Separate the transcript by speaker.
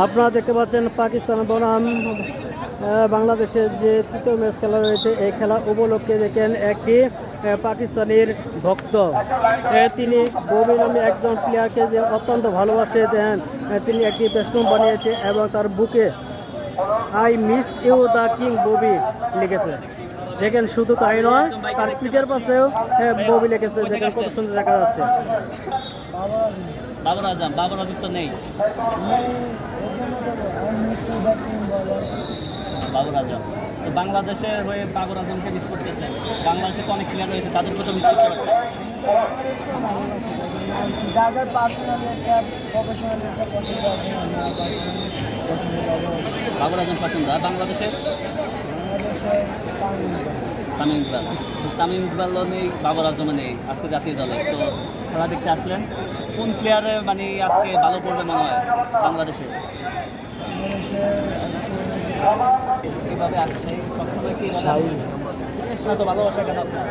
Speaker 1: আপনারা দেখতে পাচ্ছেন পাকিস্তান বনাম বাংলাদেশের যে তৃতীয় ম্যাচ খেলা রয়েছে, এই খেলা উপলক্ষে দেখেন একটি পাকিস্তানের ভক্ত তিনি ববি নামে একজন প্লেয়ারকে যে অত্যন্ত ভালোবাসে দেন, তিনি একটি পেস্টুম বানিয়েছে এবং তার বুকে I miss you the king Bobby লিখেছে। দেখেন শুধু তাই নয়, তার পিঠের পাশেও ববি লিখেছে। দেখেন কত সুন্দর দেখা যাচ্ছে।
Speaker 2: বাবর আজম, বাবর আজম তো নেই। বাবর আজম তো বাংলাদেশের হয়ে বাবর আজমকে মিস করতেছেন। বাংলাদেশে তো অনেক প্লেয়ার রয়েছে, তাদেরকে তো মিস করতে পারতেন।
Speaker 3: যাদের পার্সোনালি একটা প্রফেশনাল একটা পছন্দ আছে,
Speaker 2: বাবর আজম পছন্দ। আর বাংলাদেশের তামিম ইকবাল। তামিম ইকবালও নেই, বাবর আজমও নেই আজকে জাতীয় দলে। তো খেলা দেখতে আসলেন, কোন প্লেয়ারে মানে আজকে ভালো করবে মনে হয় বাংলাদেশে? এইভাবে আসছে সবসময় কি না তো ভালোবাসা কেন আপনার?